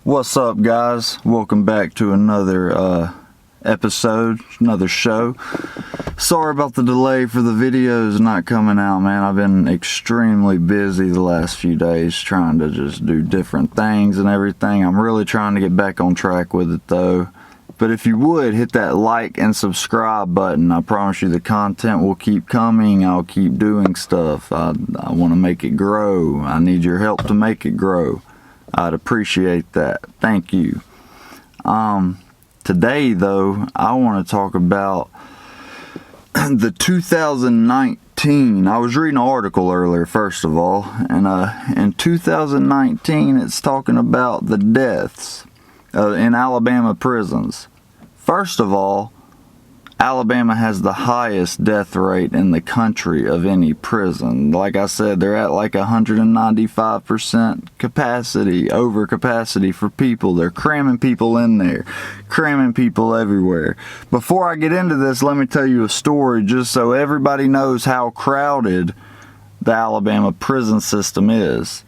What's up, guys? Welcome back to another episode, another show. Sorry about the delay for the videos not coming out, man. I've been extremely busy the last few days trying to just do different things and everything. I'm really trying to get back on track with it though. But if you would, hit that like and subscribe button. I promise you the content will keep coming. I'll keep doing stuff. I want to make it grow. I need your help to make it grow. I'd appreciate that. Thank you. Today, though, I want to talk about the 2019. I was reading an article earlier, first of all, and in 2019, it's talking about the deaths in Alabama prisons. First of all, Alabama has the highest death rate in the country of any prison. Like I said, they're at like 195% capacity, over capacity for people. They're cramming people in there, cramming people everywhere. Before I get into this, let me tell you a story just so everybody knows how crowded the Alabama prison system is.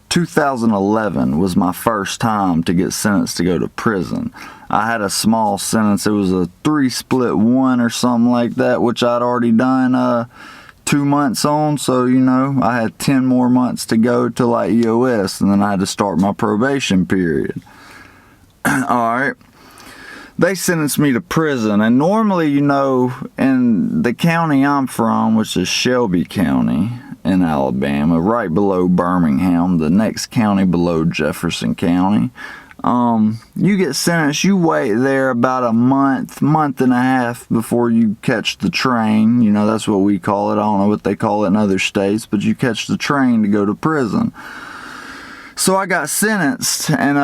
2011 was my first time to get sentenced to go to prison. I had a small sentence. It was a 3-split-1 or something like that, which I'd already done 2 months on. So, you know, I had 10 more months to go till like EOS, and then I had to start my probation period. Alright. They sentenced me to prison, and normally, you know, in the county I'm from, which is Shelby County in Alabama, right below Birmingham, the next county below Jefferson County, you get sentenced, you wait there about a month and a half before you catch the train. You know, that's what we call it. I don't know what they call it in other states, but you catch the train to go to prison. So I got sentenced, and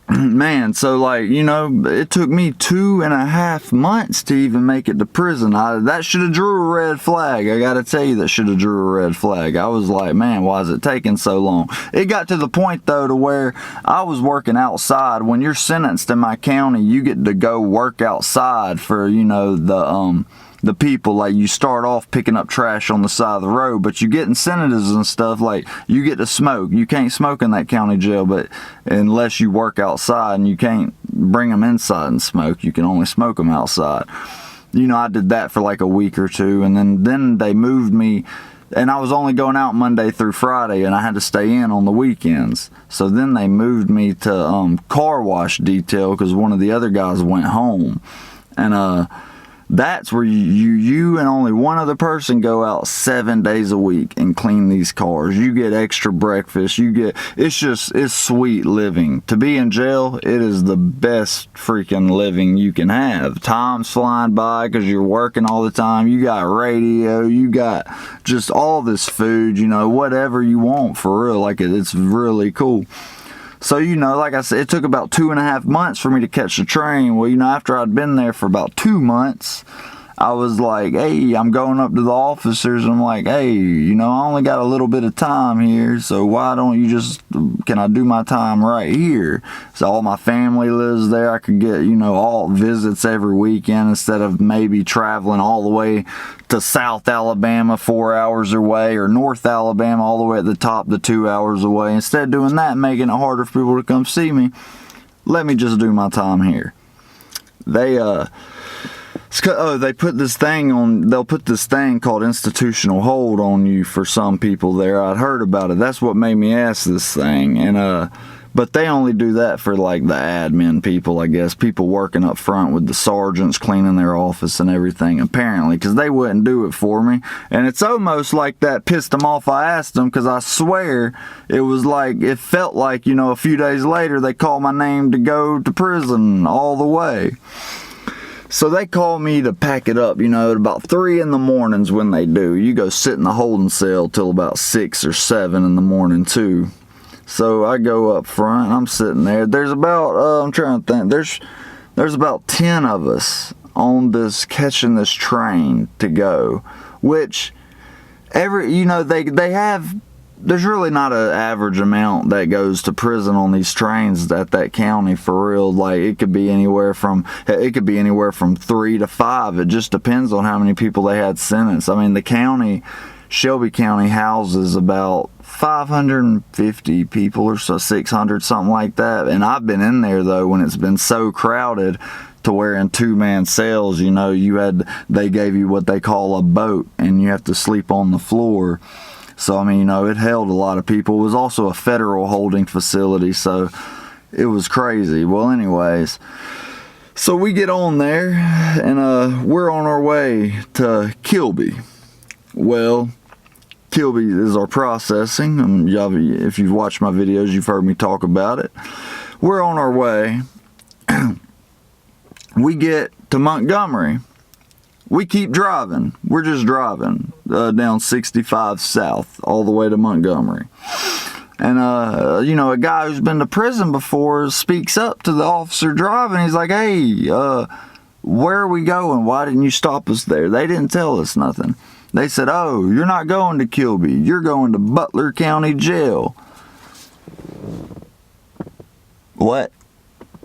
man, so like, you know, it took me 2.5 months to even make it to prison. That should have drew a red flag. I gotta tell you, that should have drew a red flag. I was like, man, why is it taking so long? It got to the point though to where I was working outside. When you're sentenced in my county, you get to go work outside for, you know, the people. Like, you start off picking up trash on the side of the road, but you get incentives and stuff. Like, you get to smoke. You can't smoke in that county jail, but unless you work outside, and you can't bring them inside and smoke. You can only smoke them outside. You know, I did that for like a week or two, and then they moved me, and I was only going out Monday through Friday, and I had to stay in on the weekends. So then they moved me to car wash detail because one of the other guys went home, and that's where you and only one other person go out 7 days a week and clean these cars. You get extra breakfast. It's sweet living. To be in jail, it is the best freaking living you can have. Time's flying by because you're working all the time. You got radio. You got just all this food, you know, whatever you want for real. Like, it's really cool. So, you know, like I said, it took about 2.5 months for me to catch the train. Well, you know, after I'd been there for about 2 months, I was like, hey, I'm going up to the officers. I'm like, hey, you know, I only got a little bit of time here, so why don't you can I do my time right here? So all my family lives there. I could get, you know, all visits every weekend instead of maybe traveling all the way to South Alabama 4 hours away, or North Alabama all the way at the top to 2 hours away. Instead of doing that, making it harder for people to come see me, let me just do my time here. They put this thing on, they'll put this thing called institutional hold on you for some people there. I'd heard about it. That's what made me ask this thing. And, but they only do that for like the admin people, I guess. People working up front with the sergeants, cleaning their office and everything, apparently, because they wouldn't do it for me. And it's almost like that pissed them off. I asked them, because I swear it felt like, you know, a few days later they called my name to go to prison all the way. So they call me to pack it up, you know, at about 3 in the mornings when they do. You go sit in the holding cell till about 6 or 7 in the morning too. So I go up front, I'm sitting there. There's about, I'm trying to think, there's about 10 of us on this, catching this train to go. Which, you know, they have, there's really not an average amount that goes to prison on these trains at that county for real. Like, it could be anywhere from 3 to 5. It just depends on how many people they had sentenced. I mean, the county Shelby County houses about 550 people or so, 600, something like that. And I've been in there though when it's been so crowded to where in 2-man cells, you know, they gave you what they call a boat and you have to sleep on the floor. So I mean, you know, it held a lot of people. It was also a federal holding facility, so it was crazy. Well, anyways, so we get on there and we're on our way to Kilby. Well, Kilby is our processing. If you've watched my videos, you've heard me talk about it. We're on our way. We get to Montgomery. We keep driving. We're just driving down 65 south all the way to Montgomery. And, you know, a guy who's been to prison before speaks up to the officer driving. He's like, hey, where are we going? Why didn't you stop us there? They didn't tell us nothing. They said, oh, you're not going to Kilby. You're going to Butler County Jail. What?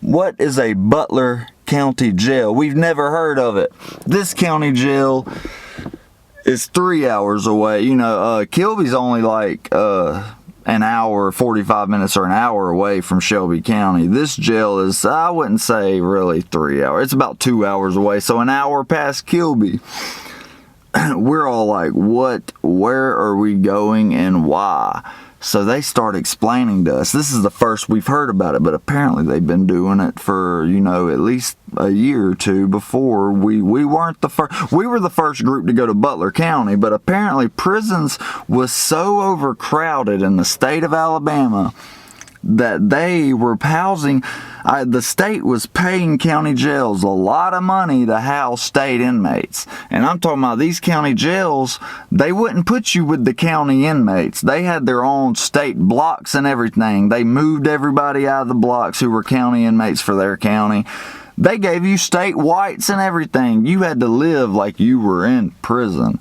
What is a Butler County Jail? We've never heard of it. This county jail is 3 hours away. You know, Kilby's only like an hour, 45 minutes or an hour away from Shelby County. This jail is, I wouldn't say really 3 hours. It's about 2 hours away, so an hour past Kilby. We're all like, what? Where are we going and why? So they start explaining to us. This is the first we've heard about it, but apparently they've been doing it for, you know, at least a year or two before. We weren't the first. We were the first group to go to Butler County, but apparently prisons was so overcrowded in the state of Alabama that they were housing, the state was paying county jails a lot of money to house state inmates. And I'm talking about these county jails, they wouldn't put you with the county inmates. They had their own state blocks and everything. They moved everybody out of the blocks who were county inmates for their county. They gave you state whites and everything. You had to live like you were in prison.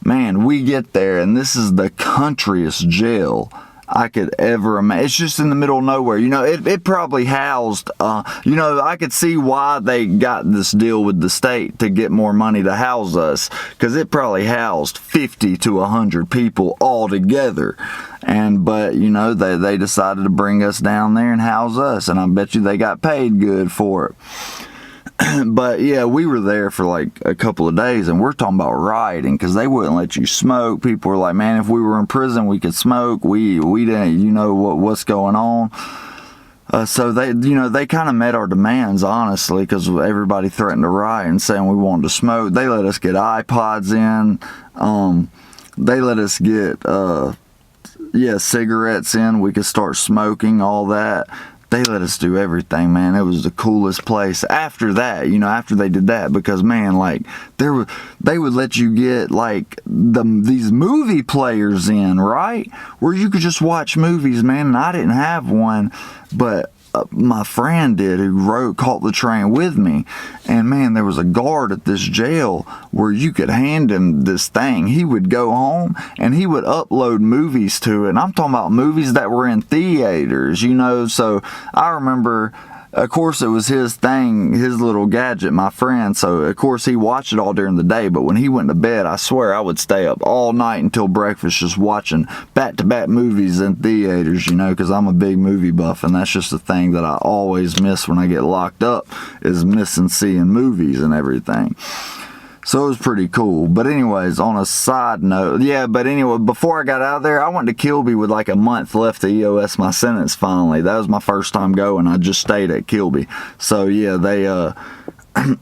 Man, we get there and this is the countryest jail I could ever imagine. It's just in the middle of nowhere. You know, it probably housed, you know, I could see why they got this deal with the state to get more money to house us, because it probably housed 50 to 100 people all together. But, you know, they decided to bring us down there and house us, and I bet you they got paid good for it. But yeah, we were there for like a couple of days and we're talking about rioting because they wouldn't let you smoke. People were like, man, if we were in prison, we could smoke. We didn't, you know, what's going on. So they, you know, they kind of met our demands, honestly, because everybody threatened to riot and saying we wanted to smoke. They let us get iPods in. They let us get, cigarettes in. We could start smoking, all that. They let us do everything, man. It was the coolest place. After that, you know, after they did that, because man, like they would let you get like these movie players in, right, where you could just watch movies, man. And I didn't have one, but my friend did, who caught the train with me. And man, there was a guard at this jail where you could hand him this thing. He would go home and he would upload movies to it. And I'm talking about movies that were in theaters, you know. So I remember, of course, it was his thing, his little gadget, my friend. So of course he watched it all during the day, but when he went to bed, I swear I would stay up all night until breakfast just watching back-to-back movies in theaters, you know, because I'm a big movie buff, and that's just the thing that I always miss when I get locked up, is missing seeing movies and everything. So it was pretty cool. But anyways, on a side note, before I got out of there, I went to Kilby with like a month left to EOS my sentence finally. That was my first time going. I just stayed at Kilby. So yeah,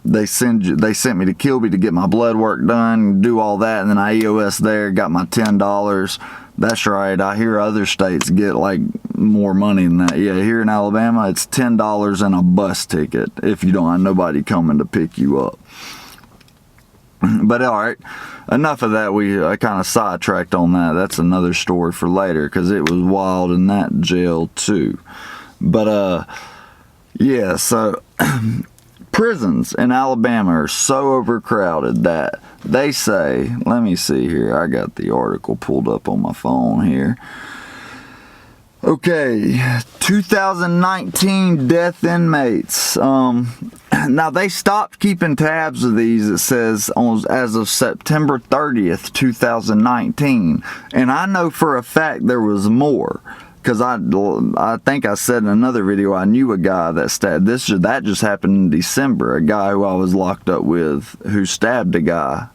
they sent me to Kilby to get my blood work done, do all that, and then I EOS there, got my $10. That's right, I hear other states get like more money than that. Yeah, here in Alabama, it's $10 and a bus ticket if you don't have nobody coming to pick you up. But alright, enough of that. I kind of sidetracked on that. That's another story for later, because it was wild in that jail too. But yeah, so prisons in Alabama are so overcrowded that they say, let me see here, I got the article pulled up on my phone here. Okay, 2019 death inmates. Now, they stopped keeping tabs of these, it says, as of September 30th, 2019. And I know for a fact there was more. Because I think I said in another video, I knew a guy that stabbed. That just happened in December. A guy who I was locked up with who stabbed a guy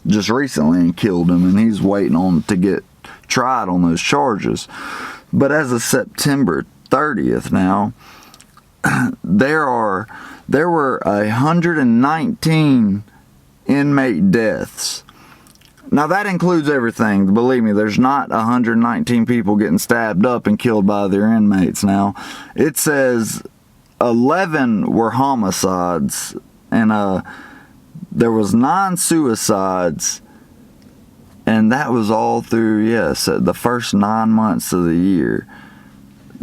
just recently and killed him. And he's waiting on to get tried on those charges. But as of September 30th now, there were 119 inmate deaths. Now that includes everything. Believe me, there's not 119 people getting stabbed up and killed by their inmates now. It says 11 were homicides and there was 9 suicides, and that was all through, yes, the first 9 months of the year.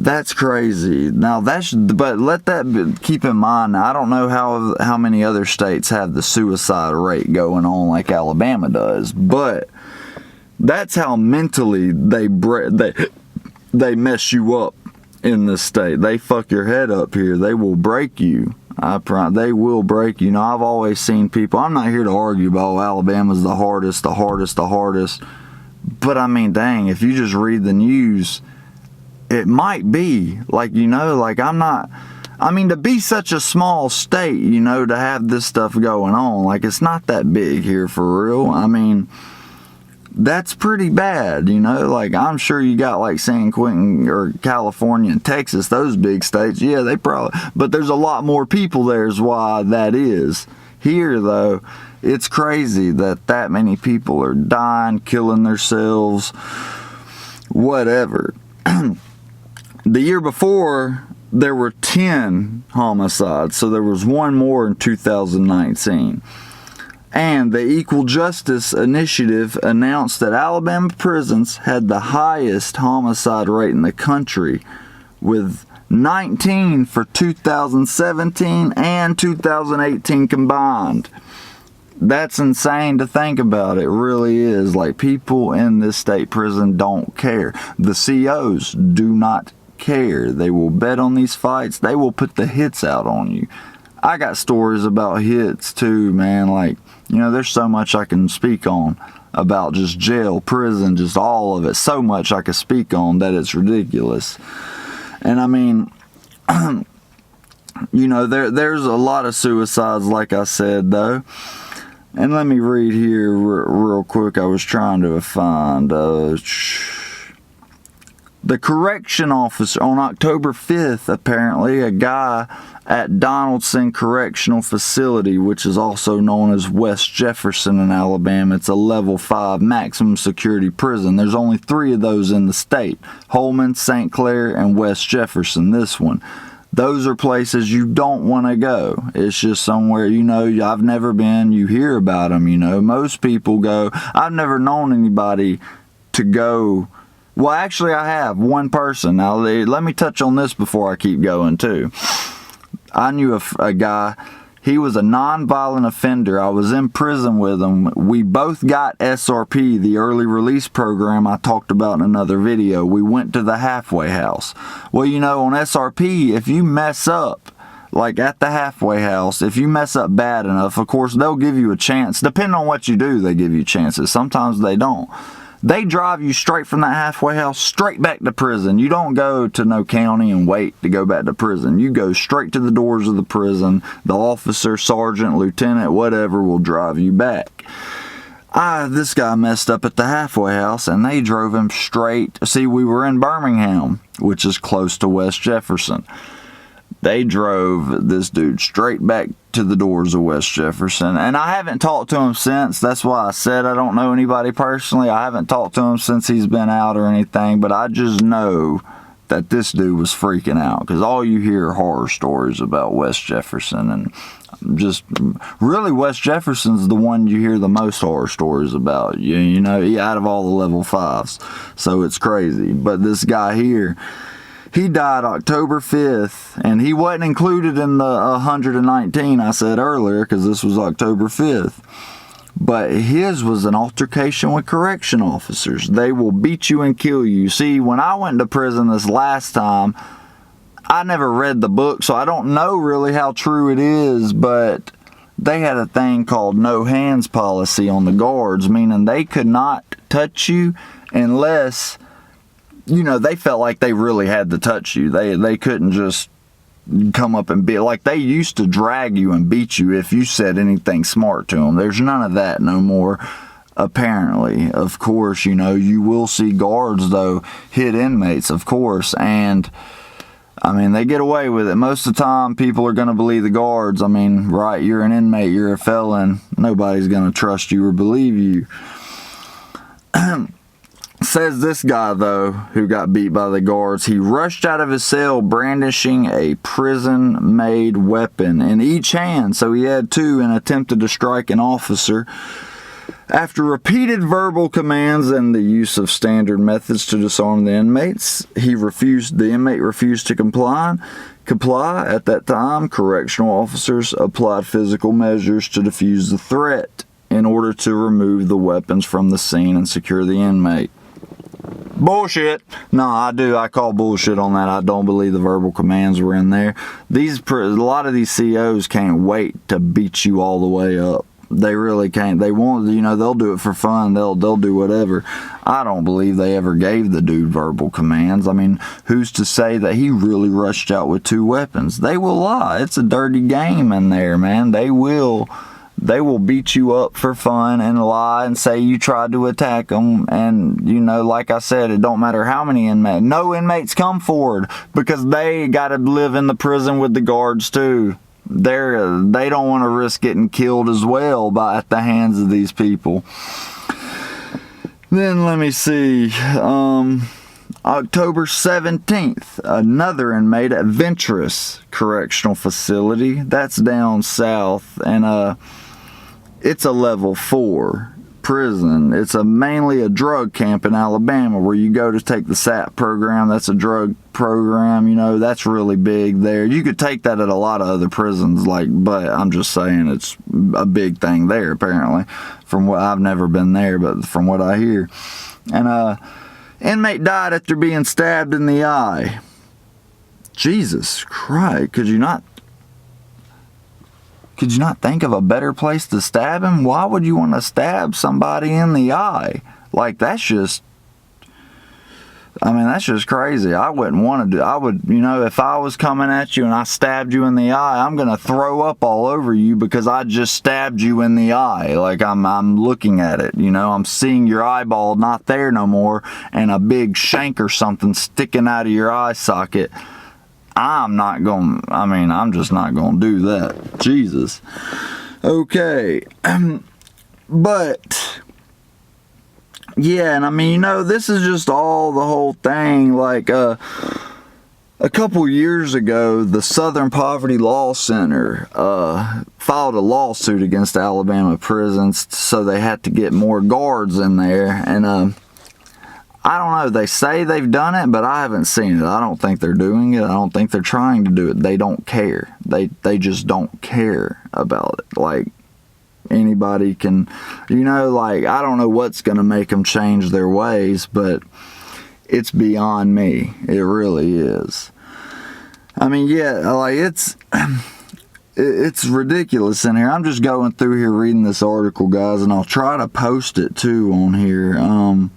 That's crazy. Now but let that keep in mind. Now, I don't know how many other states have the suicide rate going on like Alabama does, but that's how mentally they mess you up in this state. They fuck your head up here. They will break you. They will break you. Now, I've always seen people. I'm not here to argue about Alabama's the hardest. But I mean, dang, if you just read the news, it might be, like, to be such a small state, to have this stuff going on, like, it's not that big here for real. I mean, that's pretty bad, like, I'm sure you got, like, San Quentin or California and Texas, those big states, yeah, they probably, but there's a lot more people there is why that is. Here, though, it's crazy that many people are dying, killing themselves, whatever. The year before, there were 10 homicides, so there was one more in 2019. And the Equal Justice Initiative announced that Alabama prisons had the highest homicide rate in the country, with 19 for 2017 and 2018 combined. That's insane to think about. It really is. Like, people in this state prison don't care. The COs do not care. They will bet on these fights. They will put the hits out on you. I got stories about hits too, man. Like, there's so much I can speak on about just jail, prison, just all of it. So much I could speak on that it's ridiculous. And I mean, there's a lot of suicides, like I said, though. And let me read here real quick. I was trying to find the correction officer on October 5th, apparently, a guy at Donaldson Correctional Facility, which is also known as West Jefferson in Alabama. It's a level 5 maximum security prison. There's only 3 of those in the state: Holman, St. Clair, and West Jefferson. This one. Those are places you don't want to go. It's just somewhere, I've never been. You hear about them, Most people go. I've never known anybody to go. Well, actually, I have one person. Now, let me touch on this before I keep going, too. I knew a guy. He was a non-violent offender. I was in prison with him. We both got SRP, the early release program I talked about in another video. We went to the halfway house. Well, on SRP, if you mess up, like at the halfway house, if you mess up bad enough, of course, they'll give you a chance. Depending on what you do, they give you chances. Sometimes they don't. They drive you straight from that halfway house, straight back to prison. You don't go to no county and wait to go back to prison. You go straight to the doors of the prison. The officer, sergeant, lieutenant, whatever, will drive you back. This guy messed up at the halfway house, and they drove him straight. See, we were in Birmingham, which is close to West Jefferson. They drove this dude straight back to the doors of West Jefferson. And I haven't talked to him since. That's why I said I don't know anybody personally. I haven't talked to him since he's been out or anything. But I just know that this dude was freaking out. Because all you hear are horror stories about West Jefferson. And just really West Jefferson's the one you hear the most horror stories about. Out of all the level 5s. So it's crazy. But this guy here, he died October 5th, and he wasn't included in the 119 I said earlier, because this was October 5th. But his was an altercation with correction officers. They will beat you and kill you. See, when I went to prison this last time, I never read the book, so I don't know really how true it is, but they had a thing called no hands policy on the guards, meaning they could not touch you unless, you know, they felt like they really had to touch you. They couldn't just come up and be like, they used to drag you and beat you if you said anything smart to them. There's none of that no more, apparently. Of course, you know, you will see guards though hit inmates, of course, and I mean, they get away with it. Most of the time, people are going to believe the guards. I mean, right, you're an inmate, you're a felon. Nobody's going to trust you or believe you. Says this guy, though, who got beat by the guards, he rushed out of his cell brandishing a prison-made weapon in each hand. So he had two and attempted to strike an officer. After repeated verbal commands and the use of standard methods to disarm the inmates, the inmate refused to comply. At that time, correctional officers applied physical measures to defuse the threat in order to remove the weapons from the scene and secure the inmate. Bullshit. No, I call bullshit on that. I don't believe the verbal commands were in there. A lot of these COs can't wait to beat you all the way up. They really can't. They won't, you know, they'll do it for fun. They'll do whatever. I don't believe they ever gave the dude verbal commands. I mean, who's to say that he really rushed out with two weapons? They will lie. It's a dirty game in there, man. They will beat you up for fun and lie and say you tried to attack them. And, you know, like I said, it don't matter how many inmates. No inmates come forward because they got to live in the prison with the guards too. They don't want to risk getting killed as well at the hands of these people. Then let me see. October 17th, another inmate at Venturous Correctional Facility. That's down south, and it's a level 4 prison. It's mainly a drug camp in Alabama where you go to take the SAP program. That's a drug program, you know, that's really big there. You could take that at a lot of other prisons, but I'm just saying it's a big thing there apparently. From what I've never been there, but from what I hear. And inmate died after being stabbed in the eye. Jesus Christ, could you not think of a better place to stab him? Why would you want to stab somebody in the eye? Like, that's just crazy. I wouldn't want to do. I would, you know, if I was coming at you and I stabbed you in the eye, I'm going to throw up all over you because I just stabbed you in the eye. Like, I'm looking at it, you know, I'm seeing your eyeball not there no more and a big shank or something sticking out of your eye socket. I'm just not going to do that. Jesus. Okay. But yeah, and I mean, you know, this is just all the whole thing. Like, a couple years ago, the Southern Poverty Law Center filed a lawsuit against Alabama prisons, so they had to get more guards in there. And I don't know, they say they've done it, but I haven't seen it. I don't think they're doing it. I don't think they're trying to do it. They don't care. They just don't care about it. Like, anybody can, you know, like, I don't know what's going to make them change their ways, but it's beyond me. It really is. I mean, yeah, like, it's ridiculous in here. I'm just going through here reading this article, guys, and I'll try to post it too on here.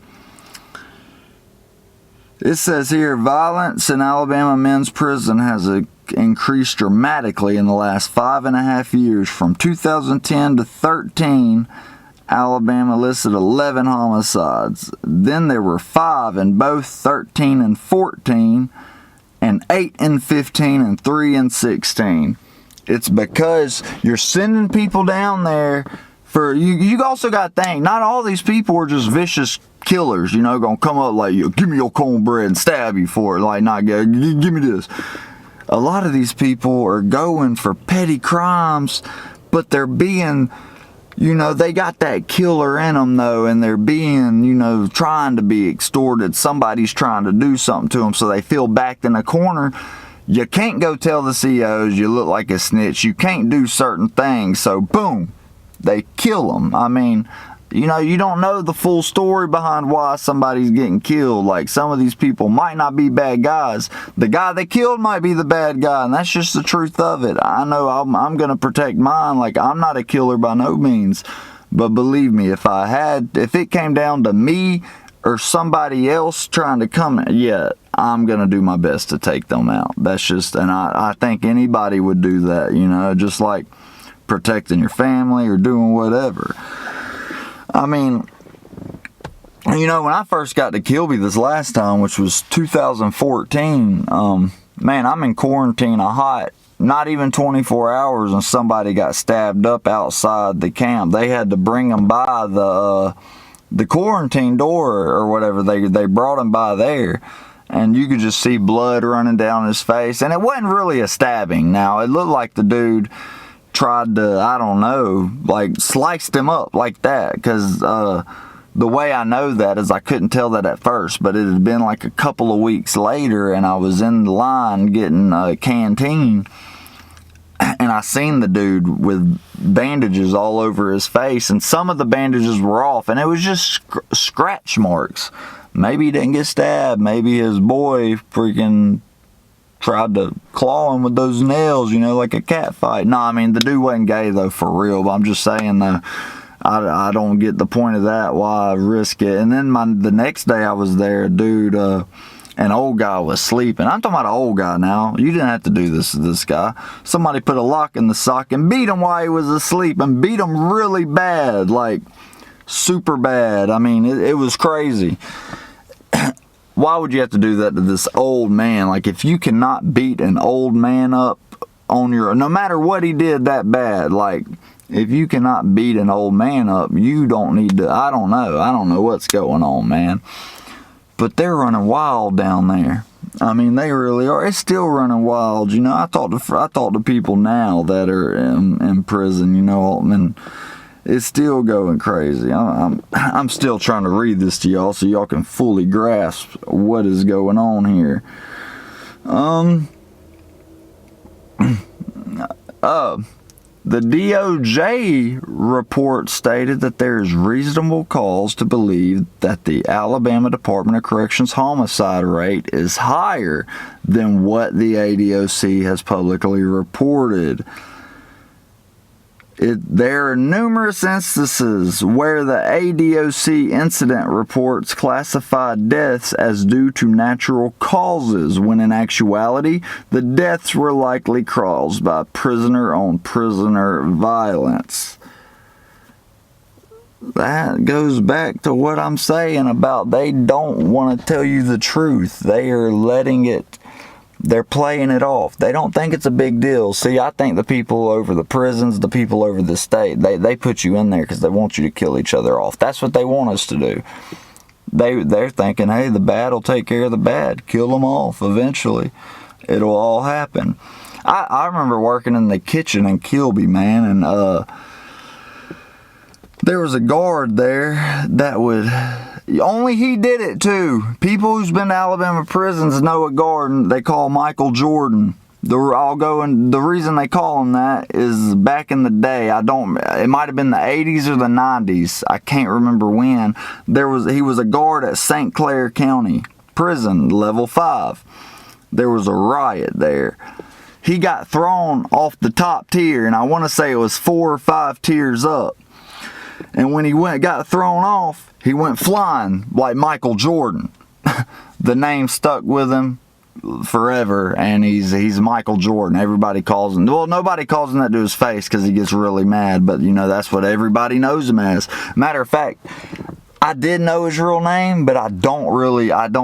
It says here, violence in Alabama men's prison has increased dramatically in the last 5.5 years. From 2010 to 13, Alabama listed 11 homicides. Then there were 5 in both 13 and 14, and 8 in 15, and 3 in 16. It's because you're sending people down there for, you also got to think, not all these people are just vicious killers, you know, gonna come up like, you give me your cornbread and stab you for it, like, not give me this. A lot of these people are going for petty crimes, but they're being, you know, they got that killer in them though, and they're being, you know, trying to be extorted. Somebody's trying to do something to them, so they feel backed in a corner. You can't go tell the COs you look like a snitch. You can't do certain things, so boom, they kill them. I mean, you know, you don't know the full story behind why somebody's getting killed. Like, some of these people might not be bad guys. The guy they killed might be the bad guy, and that's just the truth of it. I know I'm going to protect mine. Like, I'm not a killer by no means. But believe me, if it came down to me or somebody else trying to come, yeah, I'm going to do my best to take them out. That's just, and I think anybody would do that, you know, just like protecting your family or doing whatever. I mean, you know, when I first got to Kilby this last time, which was 2014, man, I'm in quarantine a hot, not even 24 hours, and somebody got stabbed up outside the camp. They had to bring them by the quarantine door or whatever. They brought him by there, and you could just see blood running down his face. And it wasn't really a stabbing. Now, it looked like the dude tried to, I don't know, like sliced him up like that, because the way I know that is I couldn't tell that at first, but it had been like a couple of weeks later, and I was in the line getting a canteen, and I seen the dude with bandages all over his face, and some of the bandages were off, and it was just scratch marks. Maybe he didn't get stabbed. Maybe his boy freaking tried to claw him with those nails, you know, like a cat fight. No, I mean, the dude wasn't gay, though, for real, but I'm just saying, though, I don't get the point of that, why risk it. And then the next day I was there, dude, an old guy was sleeping. I'm talking about an old guy now. You didn't have to do this to this guy. Somebody put a lock in the sock and beat him while he was asleep, and beat him really bad, like super bad. I mean, it was crazy. Why would you have to do that to this old man? Like, if you cannot beat an old man up on no matter what he did that bad, like, if you cannot beat an old man up, you don't need to, I don't know what's going on, man. But they're running wild down there. I mean, they really are. It's still running wild. You know, I talk to people now that are in prison, you know, and it's still going crazy. I'm still trying to read this to y'all so y'all can fully grasp what is going on here. The DOJ report stated that there is reasonable cause to believe that the Alabama Department of Corrections homicide rate is higher than what the ADOC has publicly reported. There are numerous instances where the ADOC incident reports classified deaths as due to natural causes, when in actuality, the deaths were likely caused by prisoner-on-prisoner violence. That goes back to what I'm saying about they don't want to tell you the truth. They are letting it... They're playing it off. They don't think it's a big deal. See, I think the people over the prisons, the people over the state, they put you in there because they want you to kill each other off. That's what they want us to do. They're thinking, hey, the bad will take care of the bad. Kill them off eventually. It'll all happen. I remember working in the kitchen in Kilby, man, and there was a guard there that would... Only he did it too. People who's been to Alabama prisons know a guard they call Michael Jordan. The reason they call him that is back in the day, it might have been the 80s or the 90s. I can't remember when. He was a guard at St. Clair County Prison, level 5. There was a riot there. He got thrown off the top tier, and I want to say it was 4 or 5 tiers up. And when he got thrown off, he went flying like Michael Jordan. The name stuck with him forever, and he's Michael Jordan. Everybody calls him. Well, nobody calls him that to his face because he gets really mad, but you know, that's what everybody knows him as. Matter of fact, I did know his real name, but I don't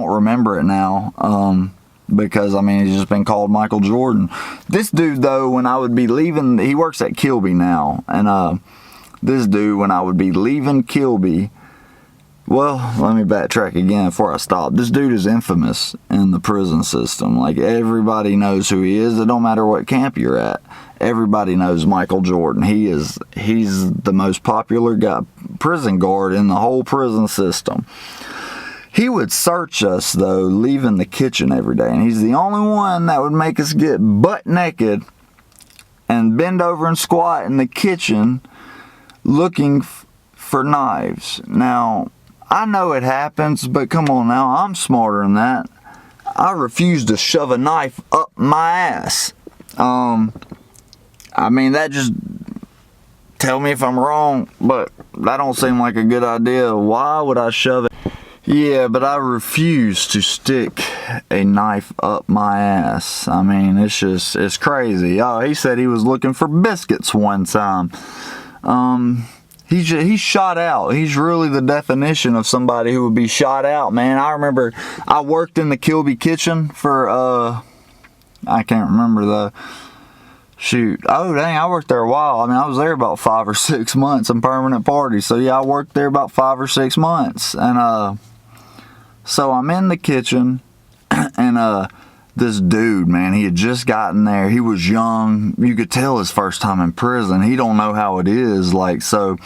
remember it now. Because, I mean, he's just been called Michael Jordan. This dude, though, when I would be leaving, he works at Kilby now, and this dude, when I would be leaving Kilby, well, let me backtrack again before I stop. This dude is infamous in the prison system. Like, everybody knows who he is. It don't matter what camp you're at. Everybody knows Michael Jordan. He's the most popular prison guard in the whole prison system. He would search us, though, leaving the kitchen every day. And he's the only one that would make us get butt naked and bend over and squat in the kitchen looking for knives. Now, I know it happens, but come on now, I'm smarter than that. I refuse to shove a knife up my ass. I mean, that just, tell me if I'm wrong, but that don't seem like a good idea. Why would I shove it? Yeah, but I refuse to stick a knife up my ass. I mean, it's crazy. Oh, he said he was looking for biscuits one time. He's shot out. He's really the definition of somebody who would be shot out, man. I remember I worked in the Kilby kitchen for, I can't remember the, shoot. Oh, dang, I worked there a while. I mean, I was there about 5 or 6 months in permanent party. So, yeah, I worked there about 5 or 6 months. And, so I'm in the kitchen, and, this dude, man, he had just gotten there. He was young. You could tell his first time in prison. He don't know how it is. Like, so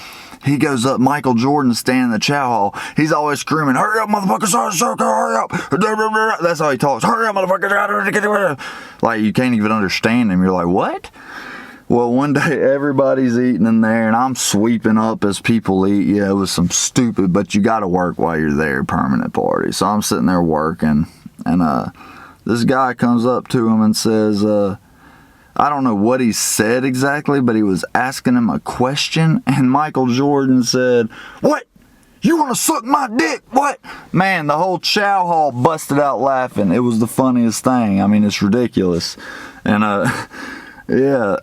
he goes up. Michael Jordan standing in the chow hall. He's always screaming, "Hurry up, motherfuckers! Hurry up!" That's how he talks. "Hurry up, motherfuckers!" Like, you can't even understand him. You're like, what? Well, one day everybody's eating in there, and I'm sweeping up as people eat. Yeah, it was some stupid, but you got to work while you're there, permanent party. So I'm sitting there working, and this guy comes up to him and says, I don't know what he said exactly, but he was asking him a question, and Michael Jordan said, "What? You want to suck my dick? What?" Man, the whole chow hall busted out laughing. It was the funniest thing. I mean, it's ridiculous. And, yeah,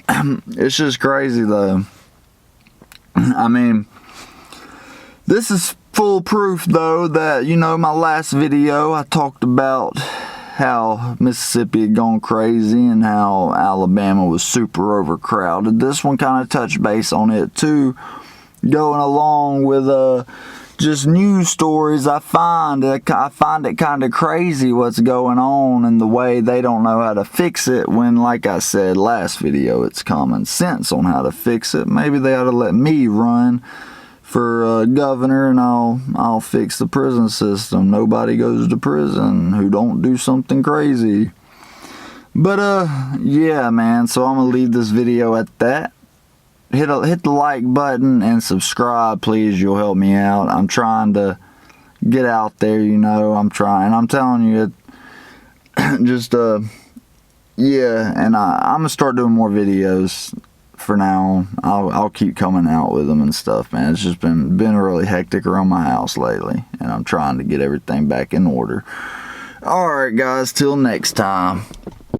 it's just crazy, though. I mean, this is full proof, though, that, you know, my last video, I talked about how Mississippi had gone crazy and how Alabama was super overcrowded. This one kind of touched base on it too, going along with just news stories. I find it kind of crazy what's going on and the way they don't know how to fix it, when, like I said last video, it's common sense on how to fix it. Maybe they ought to let me run for governor, and I'll fix the prison system. Nobody goes to prison who don't do something crazy. But yeah, man, so I'm gonna leave this video at that. Hit the like button and subscribe, please. You'll help me out. I'm trying to get out there, you know. I'm telling you, just yeah, and I'm gonna start doing more videos. For now, I'll keep coming out with them and stuff, man. It's just been really hectic around my house lately, and I'm trying to get everything back in order. Alright, guys, till next time.